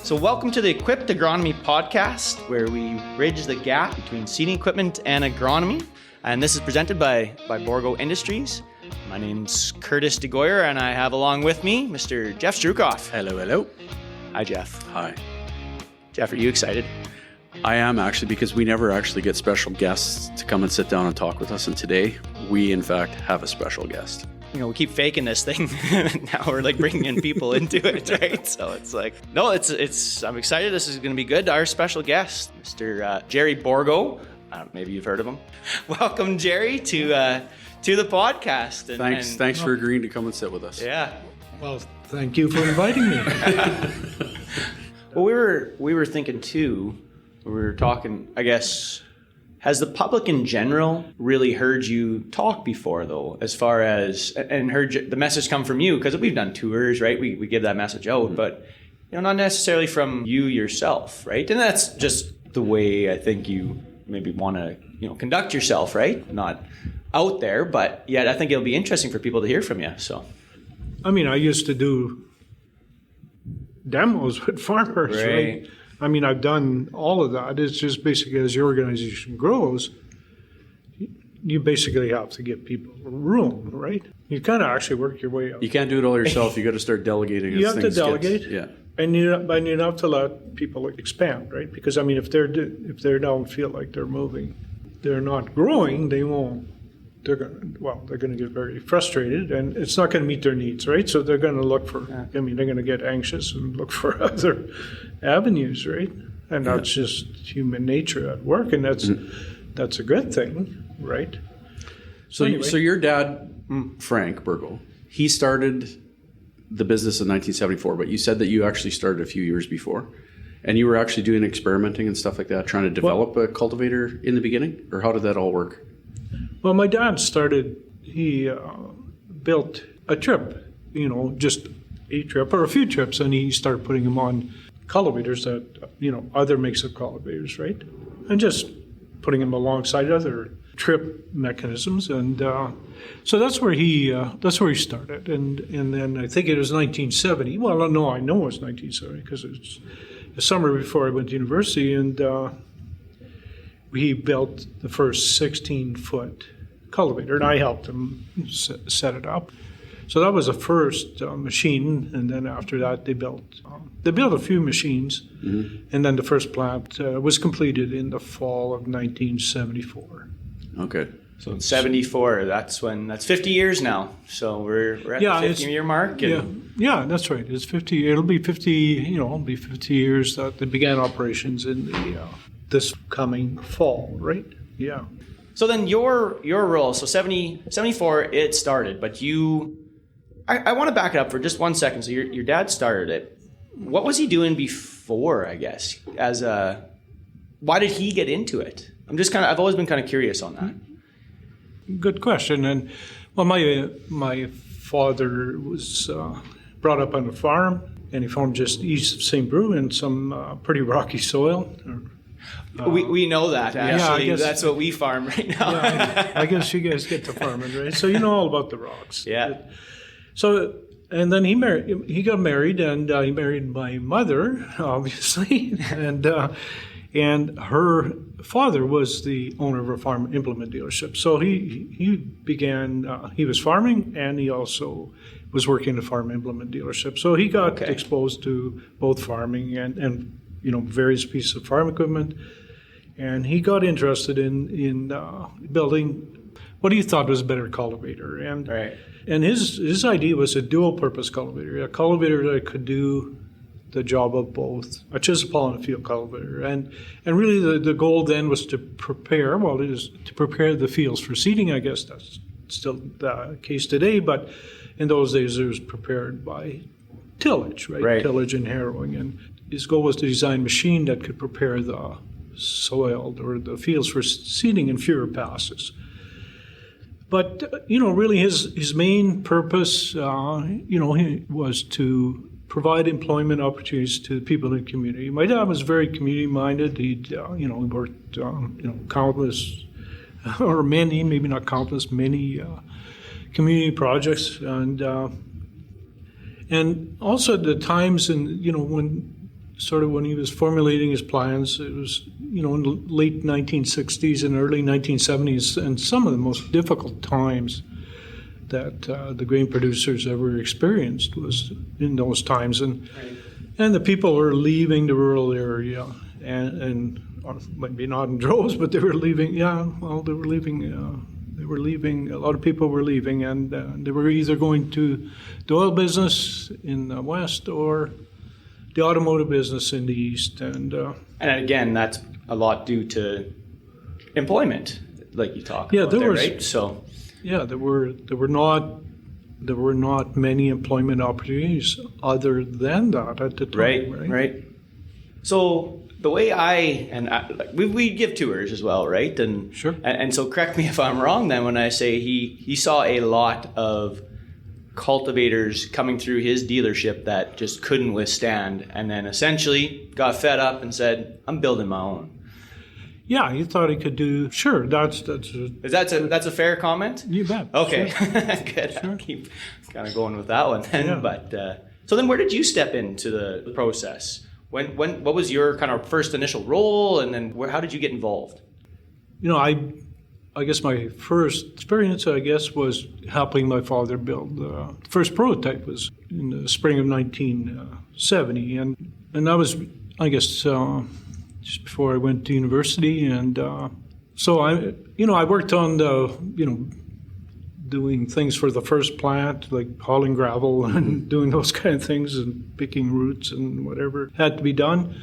So welcome to the Equipped Agronomy Podcast, where we bridge the gap between seeding equipment and agronomy. And this is presented by Bourgault Industries. My name's Curtis DeGoyer, and I have along with me Mr. Jeff Strukoff. Hello, hello. Hi, Jeff. Hi. Jeff, are you excited? I am actually, because we never actually get special guests to come and sit down and talk with us. And today, we in fact have a special guest. You know, we keep faking this thing. Now we're like bringing in people into it, right? So it's like, no, it's. I'm excited. This is going to be good. Our special guest, Mr. Gerry Bourgault. Maybe you've heard of him. Welcome, Gerry, to the podcast. And, thanks for agreeing to come and sit with us. Yeah. Well, thank you for inviting me. Well, we were thinking too. We were talking, I guess. Has the public in general really heard you talk before, though, as far as, and heard the message come from you? Because we've done tours, right? We give that message out, but not necessarily from you yourself, right? And that's just the way I think you maybe want to, conduct yourself, right? Not out there, but yet I think it'll be interesting for people to hear from you. So, I mean, I used to do demos with farmers, right? I mean, I've done all of that. It's just basically as your organization grows, you basically have to give people room, right? You kind of actually work your way up. You can't do it all yourself. You got to start delegating. You have to delegate. Yeah. And you have to let people expand, right? Because, I mean, if they don't feel like they're moving, they're not growing, they won't. They're going to get very frustrated, and it's not going to meet their needs, right? So they're going to look for, they're going to get anxious and look for other avenues, right? And that's just human nature at work, and that's a good thing, right? So your dad, Frank Bourgault, he started the business in 1974, but you said that you actually started a few years before, and you were actually doing experimenting and stuff like that, trying to develop a cultivator in the beginning, or how did that all work? Well, my dad he built a trip, just a trip or a few trips, and he started putting them on cultivators that, other makes of cultivators, right? And just putting them alongside other trip mechanisms. And so that's where he started. And then I think it was 1970. Well, no, I know it was 1970 because it was the summer before I went to university, and he built the first 16-foot cultivator, and I helped him set it up. So that was the first machine, and then after that they built a few machines, and then the first plant was completed in the fall of 1974. Okay. So in 74, that's 50 years now. So we're at the 50-year mark. Yeah, that's right. It's 50. It'll be 50. It'll be 50 years that they began operations in this coming fall, right? Yeah. So then your role, so 74, it started, but I want to back it up for just 1 second. So your dad started it. What was he doing before, I guess? Why did he get into it? I've always been kind of curious on that. Good question. And well, my father was brought up on a farm, and he farmed just east of St. Brew in some pretty rocky soil. We know that, actually. Yeah, that's what we farm right now. Yeah, I guess you guys get to farming, right? So you know all about the rocks. Yeah. So, and then he got married, and he married my mother, obviously, and her father was the owner of a farm implement dealership. So he began, he was farming, and he also was working at a farm implement dealership. So he got exposed to both farming and various pieces of farm equipment, and he got interested in building what he thought was a better cultivator. And his idea was a dual-purpose cultivator, a cultivator that could do the job of both a chisel paw and a field cultivator. And really the goal then was to prepare the fields for seeding. I guess that's still the case today, but in those days it was prepared by tillage, right? Tillage and harrowing. And his goal was to design a machine that could prepare the soil or the fields for seeding in fewer passes. But, really his main purpose, was to provide employment opportunities to the people in the community. My dad was very community-minded. He'd, worked countless, or many, maybe not countless, many community projects. And also the times, when sort of when he was formulating his plans. It was, in the late 1960s and early 1970s, and some of the most difficult times that the grain producers ever experienced was in those times. And the people were leaving the rural area, and maybe not in droves, but they were leaving. Yeah, well, they were leaving. They were leaving. A lot of people were leaving, and they were either going to the oil business in the west or the automotive business in the east. And again, that's a lot due to employment, like you talked about there, right? So yeah, there were not many employment opportunities other than that at the time. Right. So the way we give tours as well, right? And sure. And so correct me if I'm wrong then when I say he saw a lot of cultivators coming through his dealership that just couldn't withstand, and then essentially got fed up and said, "I'm building my own." Yeah, he thought he could do. Sure, that's a fair comment. You bet. Okay, sure. Good. Sure. I'll keep kind of going with that one then. Yeah. But so then, where did you step into the process? What was your kind of first initial role, and then how did you get involved? I guess my first experience, was helping my father build. The first prototype was in the spring of 1970, and that was, I guess, just before I went to university. And so I worked on doing things for the first plant, like hauling gravel and doing those kind of things and picking roots and whatever had to be done.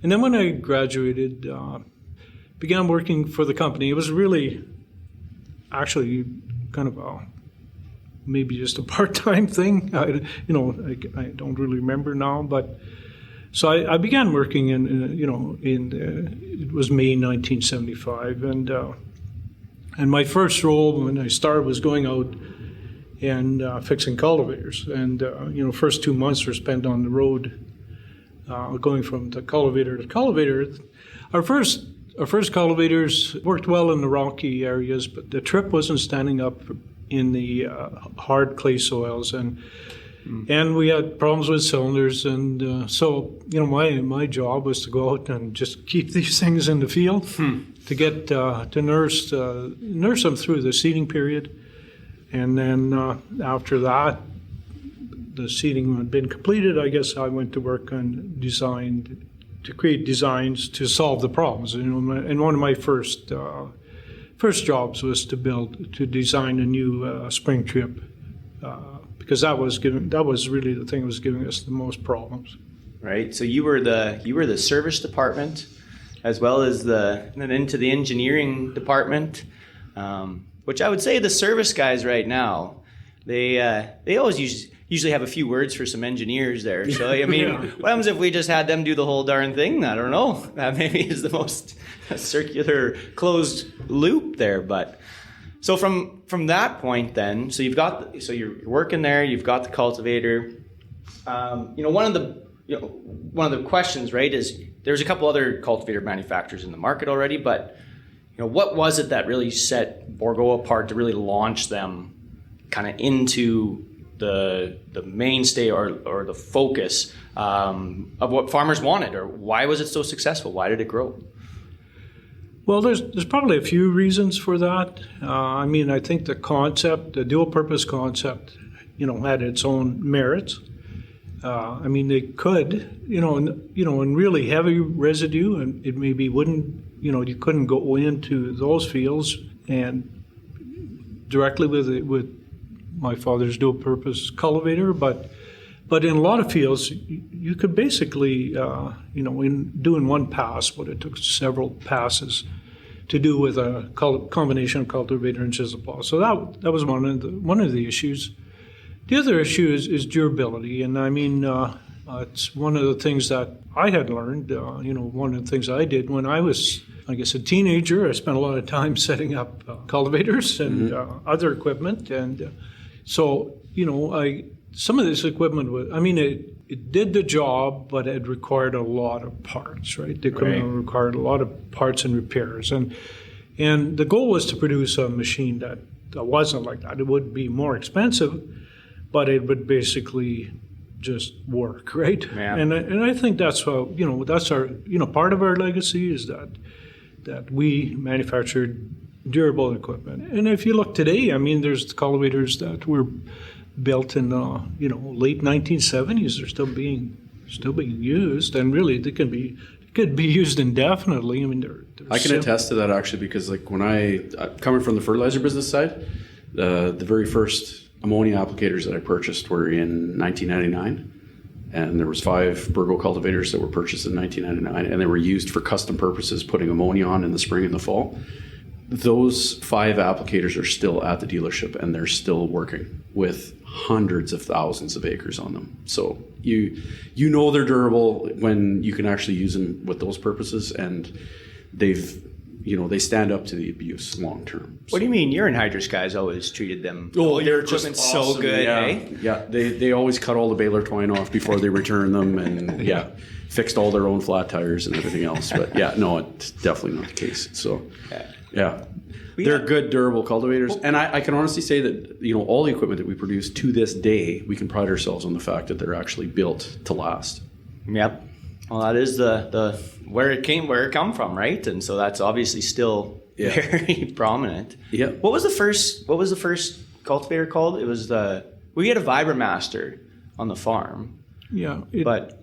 And then when I graduated, began working for the company. It was really actually kind of maybe just a part-time thing. I don't really remember now, but so I began working it was May 1975, and my first role when I started was going out and fixing cultivators. And first 2 months were spent on the road, going from the cultivator to cultivator. Our first cultivators worked well in the rocky areas, but the trip wasn't standing up in the hard clay soils, and we had problems with cylinders. And so my job was to go out and just keep these things in the field to get to nurse them through the seeding period, and then after that, the seeding had been completed. I guess I went to work on to create designs to solve the problems. And one of my first jobs was to design a new spring trip, because that was really the thing that was giving us the most problems. Right. So you were the service department, as well as then into the engineering department, which I would say the service guys right now, they always usually have a few words for some engineers there. So, I mean, What happens if we just had them do the whole darn thing? I don't know. That maybe is the most circular closed loop there. But so from that point then, so you're working there, you've got the cultivator. One of the questions, right, is there's a couple other cultivator manufacturers in the market already, but what was it that really set Bourgault apart to really launch them kind of into the mainstay or the focus of what farmers wanted? Or why was it so successful? Why did it grow? Well, there's probably a few reasons for that. I think the dual purpose concept, had its own merits. They could, in really heavy residue, and it maybe wouldn't, you couldn't go into those fields and directly with my father's dual purpose cultivator, but in a lot of fields, you could basically, in doing one pass, what it took several passes to do with a combination of cultivator and chisel plow. So that was one of the issues. The other issue is durability, and it's one of the things that I had learned. One of the things I did when I was, I guess, a teenager. I spent a lot of time setting up cultivators and other equipment, and so some of this equipment was. It did the job, but it required a lot of parts. Right, the equipment required a lot of parts and repairs, and the goal was to produce a machine that wasn't like that. It would be more expensive, but it would basically just work, right? Yeah. And I think that's how, that's our, part of our legacy is that we manufactured durable equipment. And if you look today, I mean, there's cultivators that were built in late 1970s. They're still being used, and really they could be used indefinitely. I mean, I can attest to that actually, because like when coming from the fertilizer business side, the very first ammonia applicators that I purchased were in 1999. And there was 5 Bourgault cultivators that were purchased in 1999, and they were used for custom purposes, putting ammonia on in the spring and the fall. Those 5 applicators are still at the dealership, and they're still working with hundreds of thousands of acres on them. So you know they're durable when you can actually use them with those purposes, and they stand up to the abuse long term. So. What do you mean? Your anhydrous guys always treated them. Your equipment's awesome. so good, yeah. eh? Yeah, they always cut all the baler twine off before they return them, and fixed all their own flat tires and everything else. But no, it's definitely not the case. So they're good, durable cultivators, and I can honestly say that all the equipment that we produce to this day, we can pride ourselves on the fact that they're actually built to last. Yep. Well, that is the where it come from, right? And so that's obviously still very prominent. Yeah. What was the first cultivator called? It was we had a Vibramaster on the farm. Yeah. But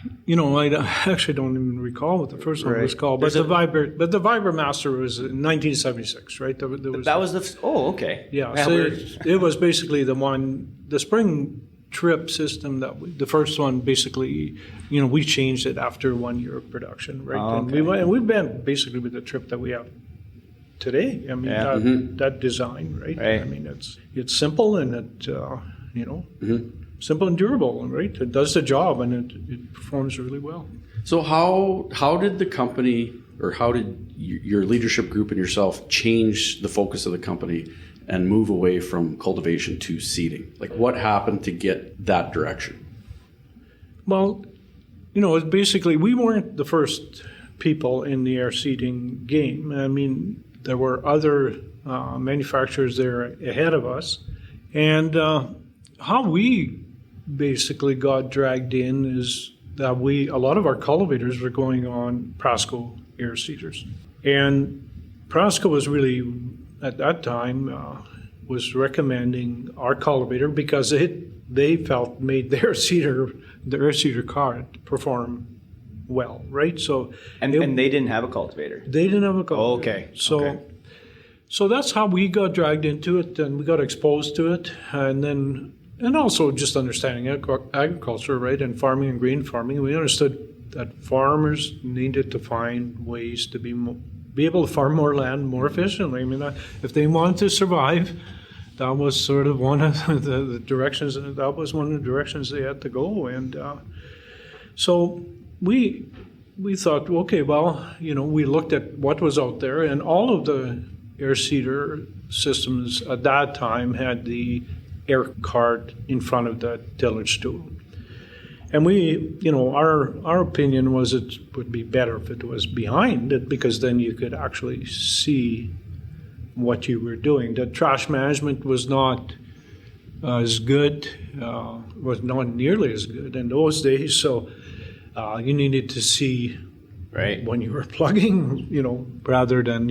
I actually don't even recall what the first one was called. But the Vibramaster was in 1976, right? okay. Yeah. So it was basically the spring trip system the first one basically, we changed it after 1 year of production, right? Oh, okay. And we've been basically with the trip that we have today. I mean, that design, right? I mean, it's simple and it, simple and durable, right? It does the job and it performs really well. So how did the company, or how did your leadership group and yourself change the focus of the company and move away from cultivation to seeding? Like, what happened to get that direction? Well, basically we weren't the first people in the air seeding game. I mean, there were other manufacturers there ahead of us, and how we basically got dragged in is that a lot of our cultivators were going on Prasco air seeders, and Prasco was really at that time was recommending our cultivator because they felt made the air seeder card perform well, right? So and they didn't have a cultivator. They didn't have a cultivator. Oh, okay. So that's how we got dragged into it, and we got exposed to it, and also just understanding agriculture, right, and farming and grain farming. We understood that farmers needed to find ways to be able to farm more land more efficiently. I mean, if they wanted to survive, that was sort of one of the directions. That was one of the directions they had to go, and so we thought, okay, well, we looked at what was out there, and all of the air seeder systems at that time had the air card in front of the tillage tool. And our opinion was it would be better if it was behind it, because then you could actually see what you were doing. The trash management was not as good, was not nearly as good in those days. So you needed to see when you were plugging, rather than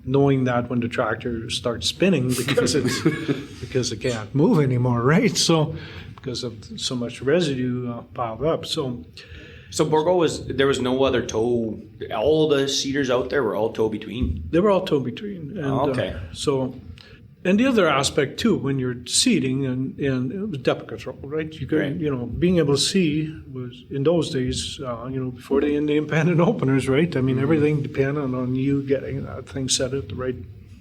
knowing that when the tractor starts spinning because it can't move anymore, right? So because of so much residue piled up. So Bourgault there was no other toe. All the seeders out there were all toe between. They were all toe between. And, and the other aspect too, when you're seeding, and it was depth control, right? You could, being able to see was in those days, before the independent openers, right? I mean, everything depended on you getting that thing set at the right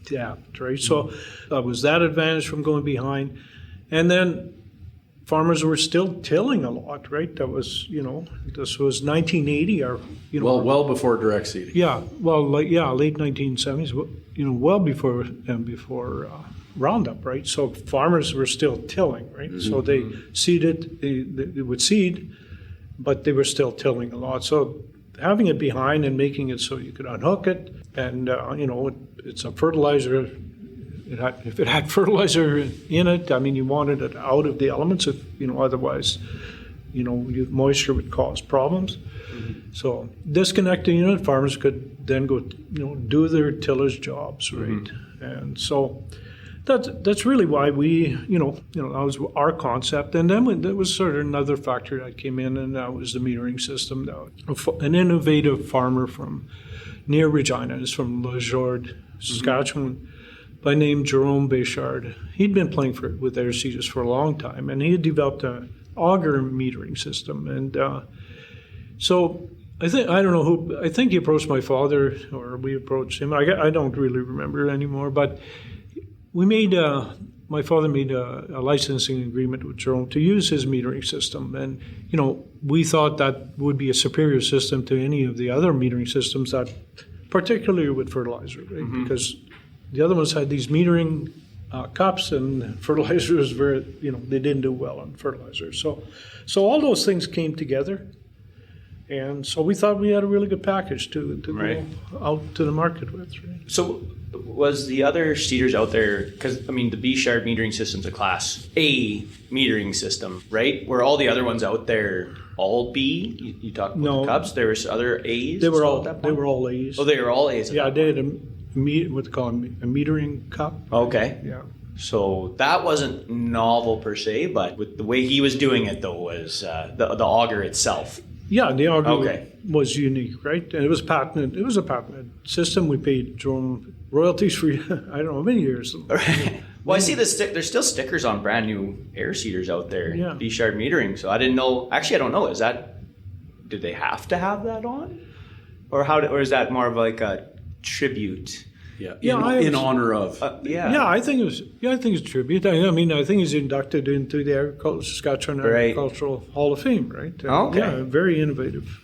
depth, right? So was that advantage from going behind, and then farmers were still tilling a lot, right? That was, this was 1980, or well before direct seeding. Yeah, late 1970s, well before Roundup, right? So farmers were still tilling, right? Mm-hmm. So they seeded, they would seed, but they were still tilling a lot. So having it behind and making it so you could unhook it, and it's a fertilizer if it had fertilizer in it, I mean, you wanted it out of the elements. If otherwise, moisture would cause problems. Mm-hmm. So disconnect the unit, farmers could then go, do their tillage jobs, right? Mm-hmm. And so that's really why we, that was our concept. And then there was sort of another factor that came in, and that was the metering system. An innovative farmer from near Regina, is from Lajord, Saskatchewan, by name Jerome Béchard. He'd been playing with air seeders for a long time, and he had developed an auger metering system. And so I think he approached my father, or we approached him. I don't really remember anymore, but we made my father made a licensing agreement with Jerome to use his metering system, and we thought that would be a superior system to any of the other metering systems, that particularly with fertilizer, right? Mm-hmm. Because the other ones had these metering cups, and fertilizer was very, they didn't do well on fertilizer. So all those things came together, and so we thought we had a really good package to go out to the market with. Right? So was the other seeders out there, because the Béchard metering system's a Class A metering system, right? Were all the other ones out there all B? You talked about the cups. There was other A's. They were all A's. Oh, they were all A's. Yeah, they had a metering cup. Okay. Yeah. So that wasn't novel per se, but with the way he was doing it, though, was the auger itself. Yeah, the auger was unique, right? And it was patented. It was a patented system. We paid Jerome royalties for, I don't know, many years. Well, I see there's still stickers on brand new air seeders out there, yeah. Béchard metering. So I didn't know. Actually, I don't know. Did they have to have that on, or is that more of like a tribute? Yeah, in honor of. I think it was. Yeah, I think it's a tribute. I think he's inducted into the Saskatchewan Agricultural Hall of Fame, right? Okay. Yeah, very innovative.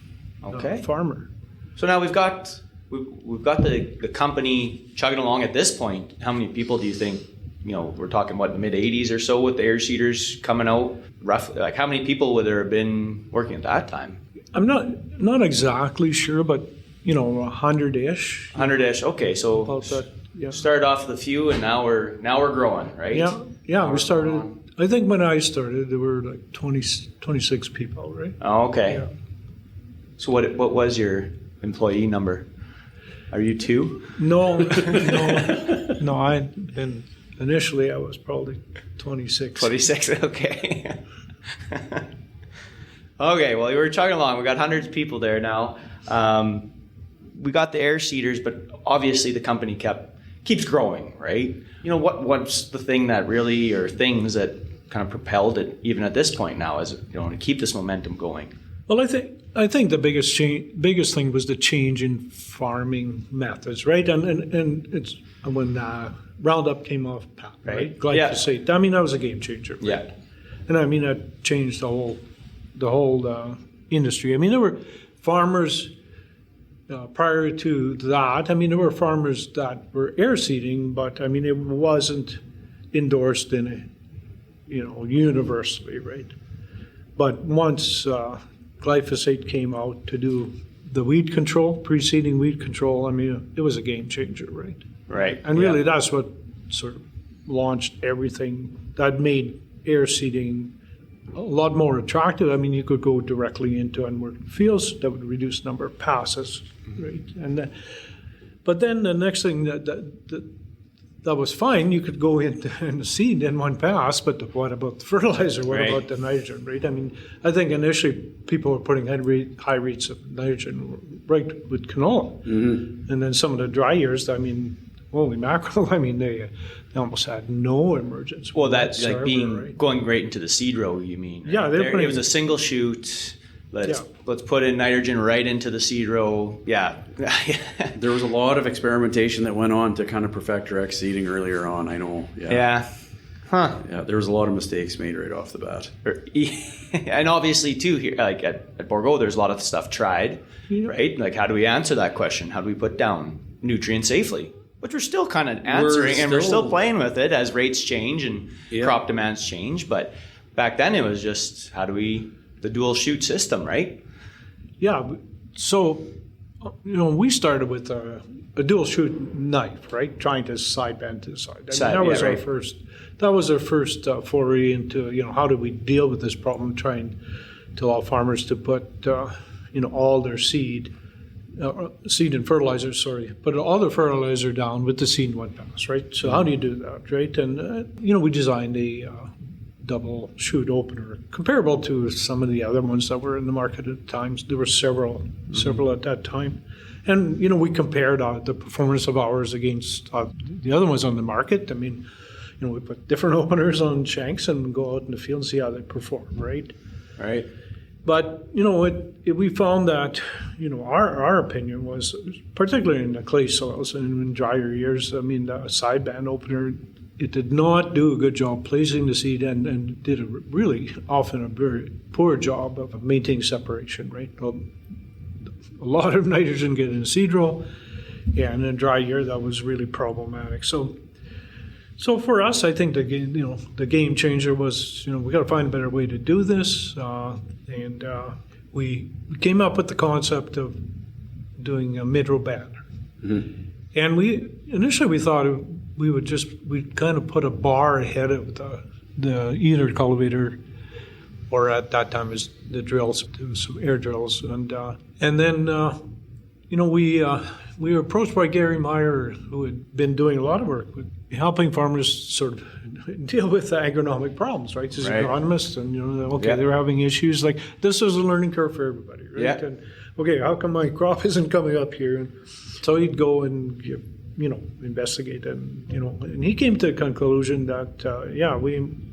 Farmer. So now we've got the company chugging along at this point. How many people do you think? We're talking the mid 80s or so with the air seeders coming out. Roughly, like how many people would there have been working at that time? I'm not exactly sure, but 100-ish. 100-ish. Okay, so about that, yeah. Started off with a few, and now we're growing, right? Yeah. We started. I think when I started, there were like 26 people, right? Oh, okay. Yeah. So what was your employee number? Are you 2? No. Initially I was probably 26. 26. Okay. Okay. Well, we were chugging along. We got hundreds of people there now. We got the air seeders, but obviously the company keeps growing, right? What's the thing that really, or things that kind of propelled it even at this point now, as to keep this momentum going? Well, I think the biggest thing was the change in farming methods, right? And it's when Roundup came off patent, right? Glyphosate. Yeah. That was a game changer. Right? Yeah. And that changed the whole industry. There were farmers prior to that. There were farmers that were air seeding, but it wasn't endorsed in universally, right? But once glyphosate came out to do the weed control, preceding weed control, it was a game changer, right? Right. And really that's what sort of launched everything that made air seeding a lot more attractive. You could go directly into unworked fields. That would reduce the number of passes, right? And but then the next thing that was fine, you could go into and seed in one pass, but what about the fertilizer? What about the nitrogen, right? I think initially people were putting high rates of nitrogen right with canola. Mm-hmm. And then some of the dry years, holy mackerel, they almost had no emergence. Well, that's like going right into the seed row, you mean? Right? Yeah, it was a single shoot. Let's put in nitrogen right into the seed row. Yeah. There was a lot of experimentation that went on to kind of perfect direct seeding earlier on, I know. Yeah. Huh. Yeah, there was a lot of mistakes made right off the bat. And obviously, too, here, like at Bourgault, there's a lot of stuff tried, right? Like, how do we answer that question? How do we put down nutrients safely? Which we're still kind of answering, and we're still playing with it as rates change and crop demands change. But back then, it was just the dual shoot system, right? Yeah. So we started with a dual shoot knife, right? Trying to side bend to the side. That was our first. That was our first foray into how do we deal with this problem? Trying to allow farmers to put all their seed and fertilizer. Put all their fertilizer down with the seed in one pass, right? So how do you do that, right? And we designed a double shoot opener, comparable to some of the other ones that were in the market at times. There were several at that time. And, we compared the performance of ours against the other ones on the market. I mean, we put different openers on shanks and go out in the field and see how they perform, right? Right. But, we found that, our opinion was, particularly in the clay soils and in drier years, I mean, the sideband opener, it did not do a good job placing the seed and did often a very poor job of maintaining separation, right? A lot of nitrogen get in the seed row, and in a dry year that was really problematic. So for us, I think the game changer was we got to find a better way to do this, and we came up with the concept of doing a mid-row banner. Mm-hmm. And we thought we'd kind of put a bar ahead of the either cultivator, or at that time is the drills, some air drills, and then we were approached by Gerry Meyer, who had been doing a lot of work with helping farmers sort of deal with the agronomic problems, right? He's an agronomist, and they were having issues. Like, this was a learning curve for everybody, right? Yeah. And how come my crop isn't coming up here? And so he'd go and investigate, and he came to the conclusion that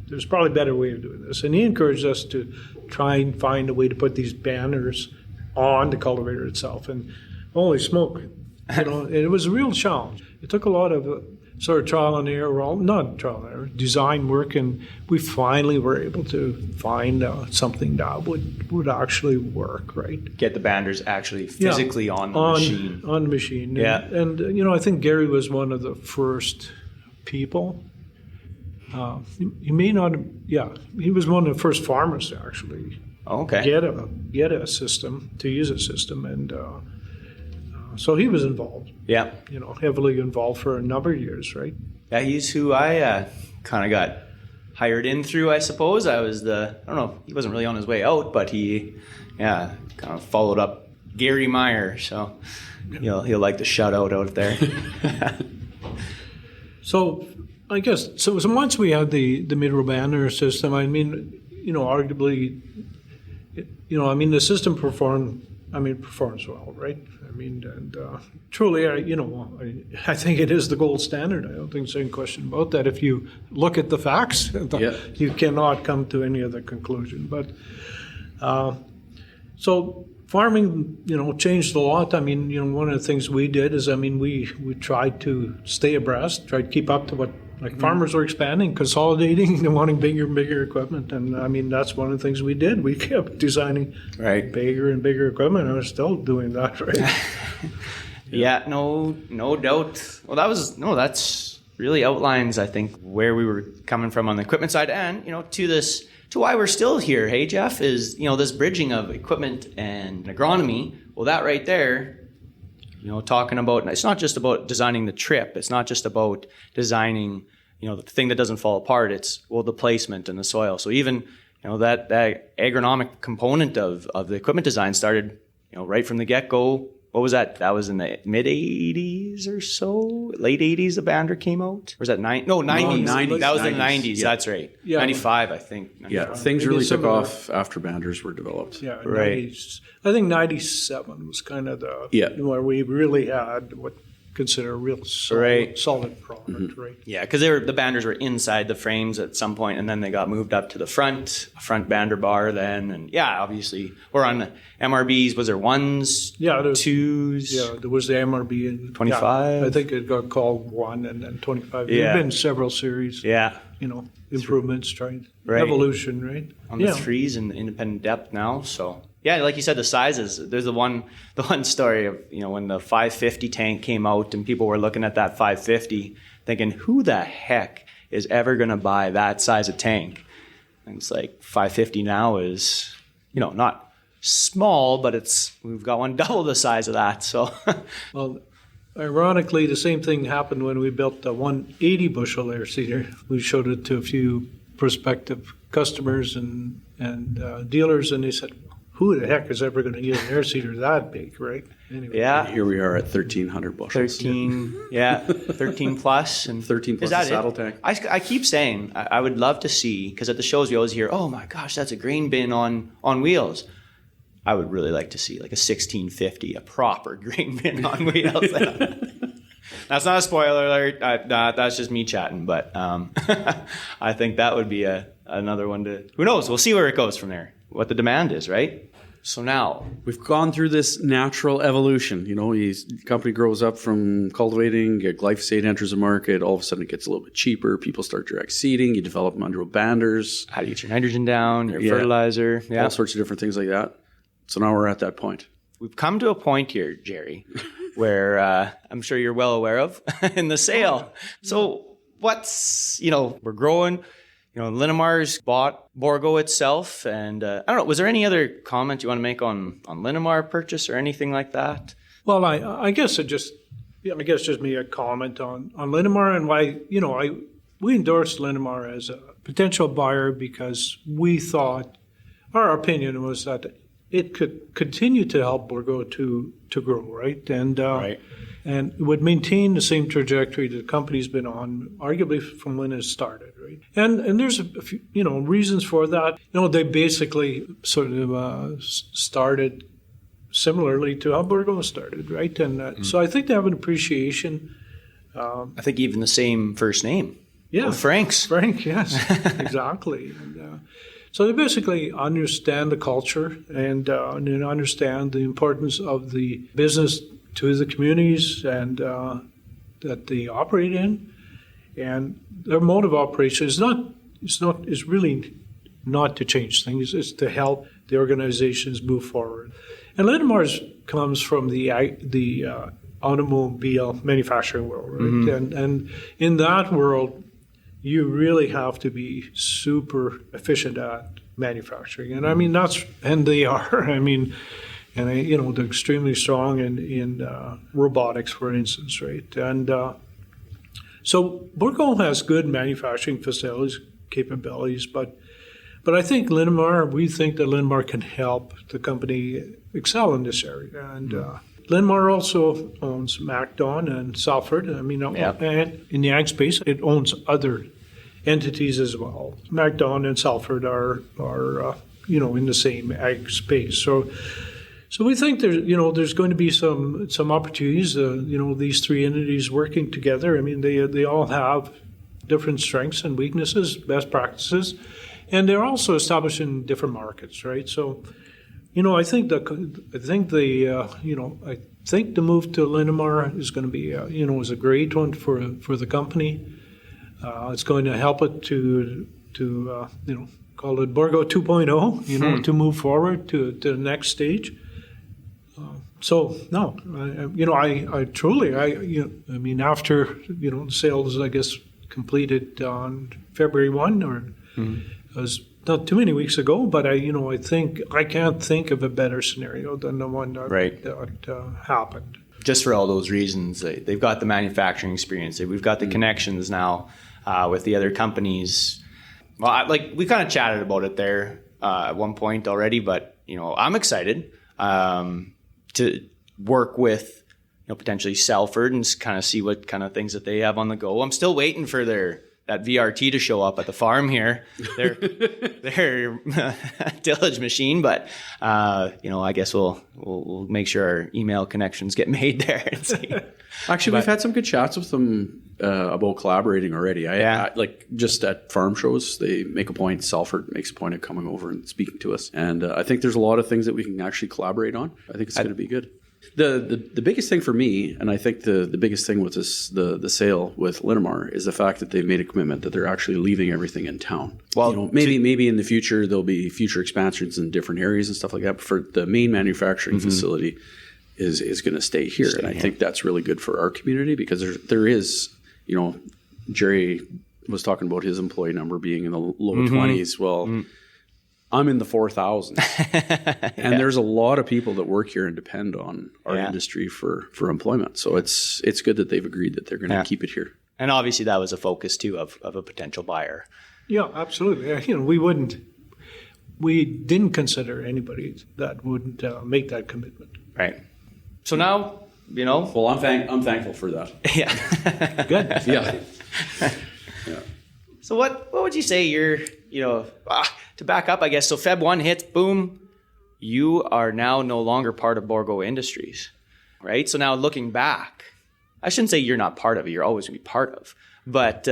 there's probably a better way of doing this, and he encouraged us to try and find a way to put these banners on the cultivator itself. And holy smoke, it was a real challenge. It took a lot of sort of trial and error, not trial and error, design work, and we finally were able to find something that would actually work, right? Get the banners actually physically on the machine. On the machine. Yeah. And I think Gerry was one of the first people. He may not. He was one of the first farmers to actually get a system, to use a system, and so he was involved. Yeah. Heavily involved for a number of years, right? Yeah, he's who I kind of got hired in through, I suppose. I don't know, he wasn't really on his way out, but he, kind of followed up Gerry Meyer, so he'll like the shout out there. So I guess, so once we had the mid-row banner system, I mean, arguably, the system performs well, right? I mean, and truly, I think it is the gold standard. I don't think there's any question about that. If you look at the facts, you cannot come to any other conclusion. But so farming, changed a lot. I mean, one of the things we did is, we tried to stay abreast, tried to keep up to what. Like, farmers were expanding, consolidating, and wanting bigger and bigger equipment. And, that's one of the things we did. We kept designing bigger and bigger equipment, and we're still doing that, right? Yeah, no doubt. Well, that's really outlines, I think, where we were coming from on the equipment side. And, to why we're still here, hey, Jeff, is, this bridging of equipment and agronomy. Well, that right there, talking about, it's not just about designing the trip. It's not just about designing, the thing that doesn't fall apart. It's, the placement and the soil. So even, that agronomic component of the equipment design started, right from the get-go. What was that? That was in the mid-'80s or so? Late 80s the banner came out? Or was that 90s? No, 90s. That was in the 90s. Yeah. That's right. Yeah. 95, I think. 95. Yeah, things really took off after banners were developed. Yeah, right. 90s. I think 97 was kind of where we really had what consider a real solid product, right? Yeah, because the banners were inside the frames at some point, and then they got moved up to the front banner bar then, and obviously, or on the MRBs, was there ones, twos? Yeah, there was the MRB in 25. I think it got called 1 and then 25. There have been several series. Yeah. Improvements, evolution, right? On the threes and the independent depth now, so. Yeah, like you said, the sizes. There's the one story of, when the 550 tank came out and people were looking at that 550 thinking, who the heck is ever going to buy that size of tank? And it's like 550 now is, not small, but we've got one double the size of that. So, Well, ironically, the same thing happened when we built the 180 bushel air seeder. We showed it to a few prospective customers and dealers, and they said, who the heck is ever going to get an air seeder that big, right? Anyway. yeah, Here we are at 1,300 bushels. 13 plus. And 13 plus is that a saddle it? tank. I keep saying, I would love to see, because at the shows we always hear, oh my gosh, that's a grain bin on wheels. I would really like to see like a 1650, a proper grain bin on wheels. That's not a spoiler alert. That's just me chatting. But I think that would be another one to. Who knows? We'll see where it goes from there. What the demand is, right? So now We've gone through this natural evolution. The company grows up from cultivating, glyphosate enters the market, all of a sudden it gets a little bit cheaper. People start direct seeding, you develop mandrel banders, how do you get your nitrogen down, your fertilizer, all sorts of different things like that. So now we're at that point. We've come to a point here, Gerry, where I'm sure you're well aware of in the sale. So we're growing. Linamar's bought Bourgault itself, and I don't know. Was there any other comment you want to make on Linamar purchase or anything like that? Well, I guess just me a comment on Linamar and why we endorsed Linamar as a potential buyer because we thought our opinion was that it could continue to help Bourgault to grow, right? And Right. And it would maintain the same trajectory the company's been on, arguably from when it started, right? And there's a few, reasons for that. They basically sort of started similarly to how Bourgault started, right? And so I think they have an appreciation. I think even the same first name. Yeah, Well, Frank's. Frank, yes, exactly. And, so they basically understand the culture and understand the importance of the business to the communities and that they operate in, and their mode of operation is really not to change things. It's to help the organizations move forward. And Linamar's comes from the automobile manufacturing world, right? Mm-hmm. And in that world, you really have to be super efficient at manufacturing. And I mean and they are. I mean. And they're extremely strong in robotics, for instance, right? And so Bourgault has good manufacturing facilities, capabilities, but I think we think that Linamar can help the company excel in this area. And Linamar also owns MacDon and Salford. I mean, and in the ag space, it owns other entities as well. MacDon and Salford are in the same ag space. So we think there's going to be some opportunities. These three entities working together. I mean, they all have different strengths and weaknesses, best practices, and they're also established in different markets, right? So, I think the move to Linamar is going to be is a great one for the company. It's going to help it to call it Bourgault 2.0, to move forward to the next stage. So no, I truly, after the sales, I guess, completed on February 1, or it was not too many weeks ago, but I think I can't think of a better scenario than the one that happened. Just for all those reasons, they've got the manufacturing experience. We've got the connections now with the other companies. Well, we kind of chatted about it there at one point already, but I'm excited. To work with, potentially Salford and kind of see what kind of things that they have on the go. I'm still waiting for that VRT to show up at the farm here, their tillage machine. But I guess we'll make sure our email connections get made there. And see. Actually, we've had some good chats with them about collaborating already. I just at farm shows, they make a point. Salford makes a point of coming over and speaking to us, and I think there's a lot of things that we can actually collaborate on. I think it's going to be good. The biggest thing for me, and I think the biggest thing with the sale with Linamar, is the fact that they've made a commitment that they're actually leaving everything in town. Well, maybe in the future there'll be future expansions in different areas and stuff like that. But for the main manufacturing facility is going to stay here, and I think that's really good for our community because there is, Gerry was talking about his employee number being in the low 20s. Well. I'm in the 4,000s. And there's a lot of people that work here and depend on our industry for employment. So it's good that they've agreed that they're going to keep it here. And obviously that was a focus too of a potential buyer. Yeah, absolutely. You know, we didn't consider anybody that would make that commitment. Right. So now, you know. Well, I'm thankful for that. Yeah. Good. Yeah. So what would you say to back up, I guess, so Feb 1 hits, boom, you are now no longer part of Bourgault Industries, right? So now looking back, I shouldn't say you're not part of it, you're always going to be part of. But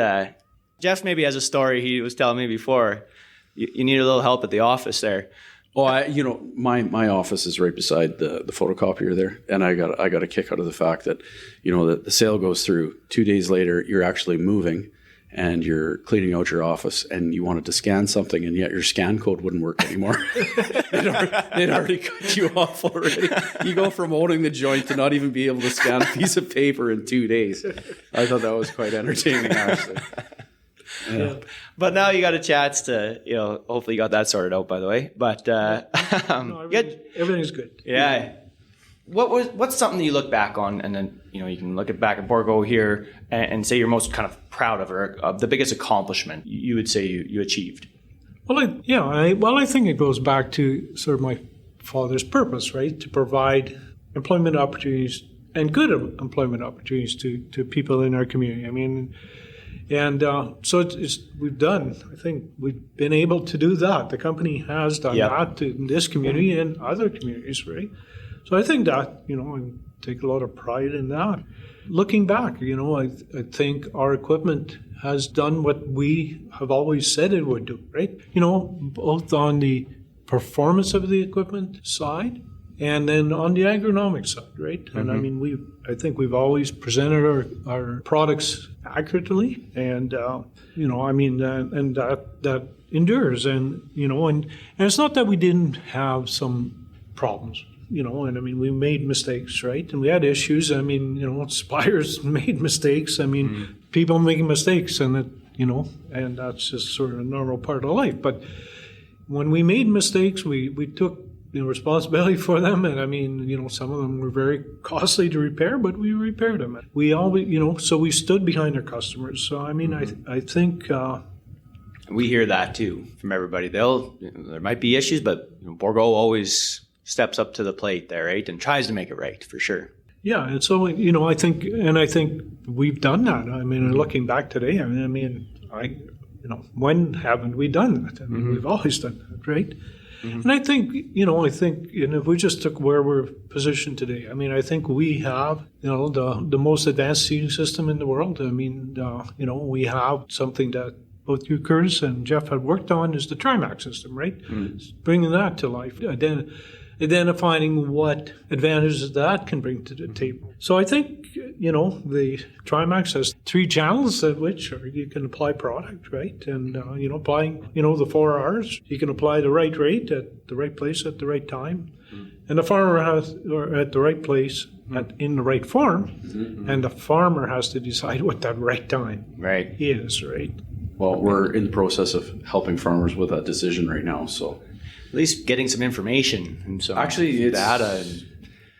Jeff maybe has a story he was telling me before. You need a little help at the office there. Oh, my office is right beside the photocopier there, and I got a kick out of the fact that, the sale goes through. 2 days later, you're actually moving, and you're cleaning out your office, and you wanted to scan something, and yet your scan code wouldn't work anymore. They'd already cut you off already. You go from owning the joint to not even be able to scan a piece of paper in 2 days. I thought that was quite entertaining, actually. Yeah. But now you got a chance to, hopefully you got that sorted out, by the way. But everything's good. Yeah. What's something that you look back on, and then you can look back at Bourgault here and say you're most kind of proud of, or of the biggest accomplishment you would say you achieved? Well, I think it goes back to sort of my father's purpose, right? To provide employment opportunities and good employment opportunities to people in our community. I mean. And so we've done, I think we've been able to do that. The company has done that in this community and other communities, right? So I think that, I take a lot of pride in that. Looking back, I think our equipment has done what we have always said it would do, right? Both on the performance of the equipment side and then on the agronomic side, right? Mm-hmm. And I mean, I think we've always presented our products accurately, and and that endures, and it's not that we didn't have some problems, and I mean we made mistakes, right? And we had issues. I mean, suppliers made mistakes. I mean, people making mistakes, and and that's just sort of a normal part of life. But when we made mistakes, we took responsibility for them, and I mean, some of them were very costly to repair, but we repaired them. We always, so we stood behind our customers. So I mean, I think we hear that too from everybody. There might be issues, but Bourgault always steps up to the plate there, right, and tries to make it right for sure. Yeah, and so I think we've done that. I mean, looking back today, when haven't we done that? I mean, we've always done that, right? Mm-hmm. And I think, if we just took where we're positioned today, I mean, I think we have, the most advanced seeding system in the world. I mean, we have something that both you, Curtis, and Jeff had worked on is the Trimax system, right? Mm-hmm. Bringing that to life, identifying what advantages that can bring to the table. So I think, the Trimax has 3 channels at which you can apply product, right? And, applying, the 4 R's, you can apply the right rate at the right place at the right time. Mm-hmm. And the farmer has, or at the right place, in the right form, and the farmer has to decide what that right time is, right? Well, we're in the process of helping farmers with that decision right now, so... At least getting some information and some data.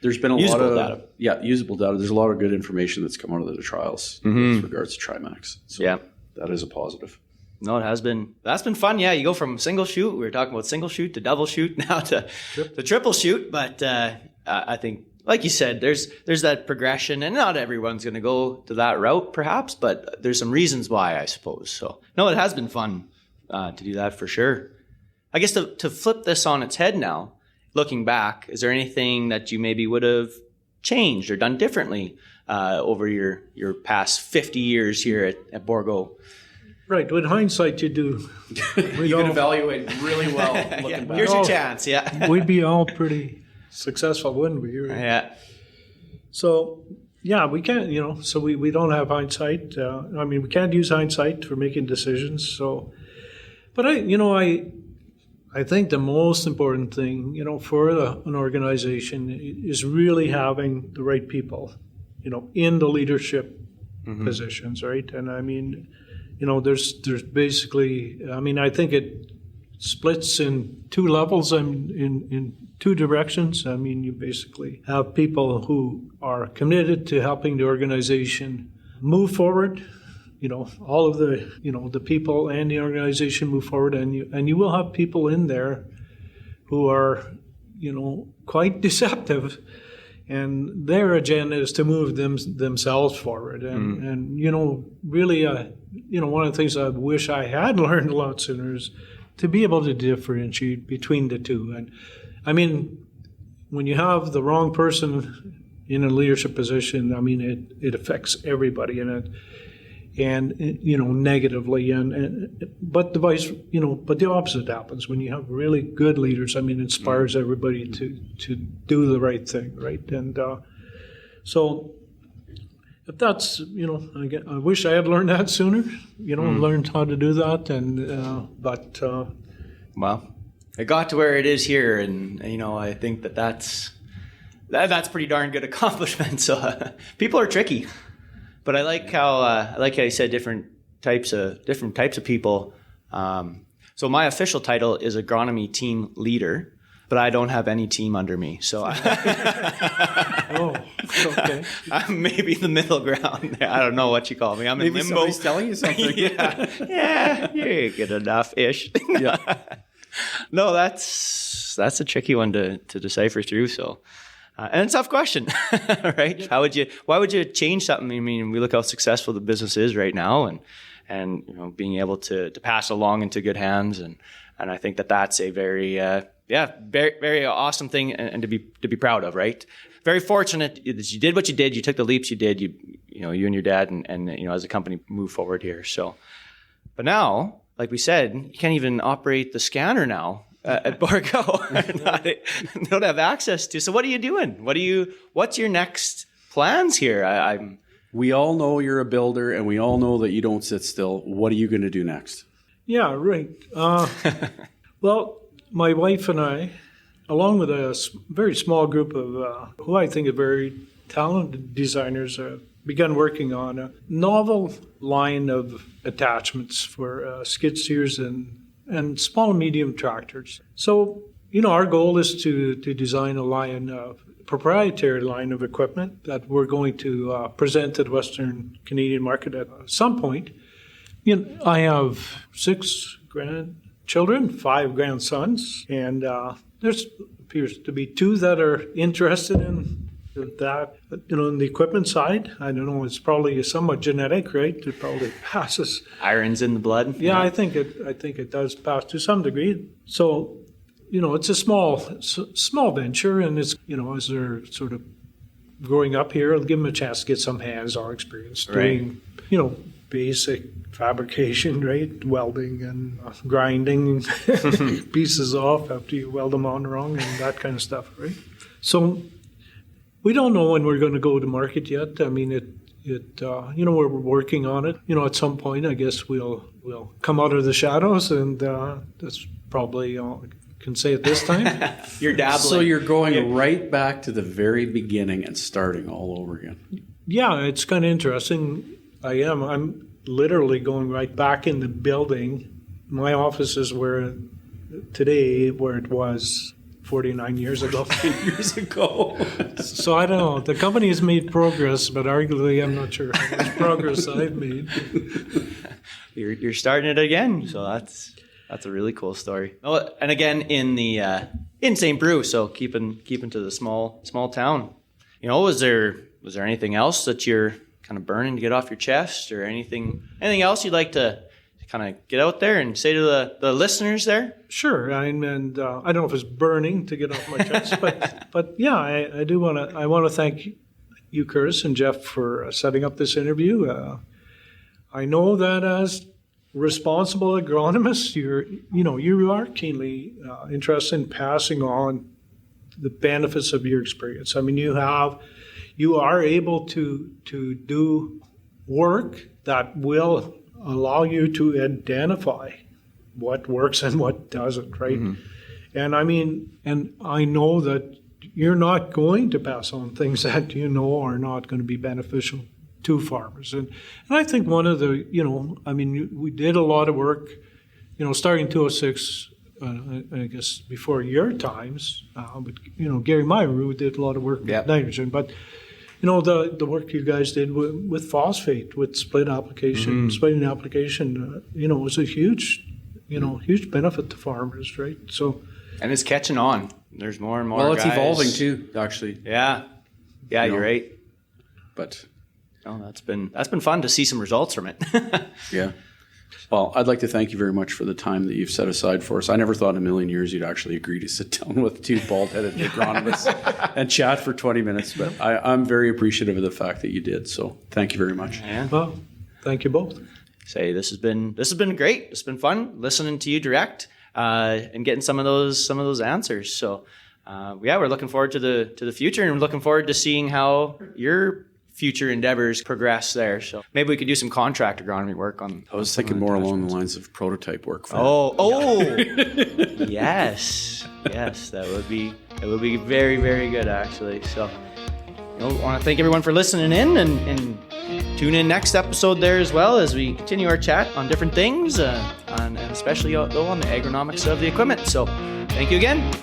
There's been a lot of data. Yeah, usable data. There's a lot of good information that's come out of the trials with regards to Trimax. So that is a positive. No, it has been. That's been fun. Yeah, you go from single shoot. We were talking about single shoot to double shoot, now to triple shoot. But I think, like you said, there's that progression, and not everyone's going to go to that route, perhaps. But there's some reasons why, I suppose. So no, it has been fun to do that for sure. I guess to flip this on its head now, looking back, is there anything that you maybe would have changed or done differently over your past 50 years here at Bourgault? Right. With hindsight, you do. You can evaluate really well looking back. Here's your chance, We'd be all pretty successful, wouldn't we? Right? Yeah. So, we can't, so we don't have hindsight. We can't use hindsight for making decisions. So, but I think the most important thing, for an organization is really having the right people, in the leadership positions, right? And I mean, there's basically, I think splits in two levels and in two directions. I mean, you basically have people who are committed to helping the organization move forward. All of the people and the organization move forward, and you will have people in there who are, quite deceptive, and their agenda is to move themselves forward. And really, one of the things I wish I had learned a lot sooner is to be able to differentiate between the two. And I mean, when you have the wrong person in a leadership position, I mean, it affects everybody in it. And negatively, but the opposite happens when you have really good leaders. I mean, it inspires everybody to do the right thing, right? And so, if that's I wish I had learned that sooner. Learned how to do that, but well, it got to where it is here, and I think that's pretty darn good accomplishment. So people are tricky. But I like how you said different types of people. So my official title is agronomy team leader, but I don't have any team under me. So oh, okay. I'm maybe the middle ground. I don't know what you call me. I'm maybe in limbo. Somebody's telling you something. yeah, you're good enough ish. Yeah. No, that's a tricky one to decipher through. So. And it's a tough question, right? Yeah. Why would you change something? I mean, we look how successful the business is right now, and being able to pass along into good hands, and I think that's a very very, very awesome thing and to be proud of, right? Very fortunate that you did what you did, you took the leaps you did, you and your dad, and as a company move forward here. So, but now, like we said, you can't even operate the scanner now. At Bourgault, they don't have access to. So what are you doing? What's your next plans here? We all know you're a builder, and we all know that you don't sit still. What are you going to do next? Yeah, right. Well, my wife and I, along with a very small group of who I think are very talented designers, begun working on a novel line of attachments for skid steers and small and medium tractors. So, our goal is to design a proprietary line of equipment that we're going to present to the Western Canadian market at some point. I have 6 grandchildren, 5 grandsons, and there appears to be 2 that are interested in that, in the equipment side. I don't know, it's probably somewhat genetic, right? It probably passes. Iron's in the blood. Yeah, I think it does pass to some degree. So, it's a small venture, and it's, as they're sort of growing up here, I'll give them a chance to get some hands-on experience doing, basic fabrication, right? Welding and grinding pieces off after you weld them on wrong and that kind of stuff, right? So, we don't know when we're going to go to market yet. I mean, we're working on it. At some point, I guess we'll come out of the shadows, and that's probably all I can say at this time. You're dabbling. So you're going right back to the very beginning and starting all over again. Yeah, it's kind of interesting. I am. I'm literally going right back in the building. My office is where it was 49 years ago. So I don't know. The company has made progress, but arguably I'm not sure how much progress I've made. You're starting it again, so that's a really cool story. Oh, and again in St. Brew, so keeping to the small town. Was there anything else that you're kind of burning to get off your chest, or anything else you'd like to kind of get out there and say to the listeners there? Sure, I don't know if it's burning to get off my chest, but yeah, I do want to thank you, Curtis and Jeff, for setting up this interview. I know that as responsible agronomists, you are keenly interested in passing on the benefits of your experience. I mean, you are able to do work that will allow you to identify what works and what doesn't, right? Mm-hmm. And I know that you're not going to pass on things that are not going to be beneficial to farmers. And I think one of the, we did a lot of work, starting in 2006, I guess before your times, but Gerry Meyer, who did a lot of work with nitrogen, but the work you guys did with phosphate, with splitting application, was a huge, huge benefit to farmers, right? So, and it's catching on. There's more and more. Well, it's guys. evolving too, actually. Yeah, you're right. But that's been fun to see some results from it. Yeah. Well, I'd like to thank you very much for the time that you've set aside for us. I never thought in a million years you'd actually agree to sit down with two bald-headed agronomists and chat for 20 minutes. But I'm very appreciative of the fact that you did. So thank you very much. Yeah. Well, thank you both. Say this has been great. It's been fun listening to you direct and getting some of those answers. So we're looking forward to the future, and we're looking forward to seeing how your future endeavors progress there. So maybe we could do some contract agronomy work on. I was thinking more along the lines of prototype work. Yes, that would be very, very good actually. So I want to thank everyone for listening in, and tune in next episode there as well as we continue our chat on different things, and especially though on the agronomics of the equipment. So thank you again.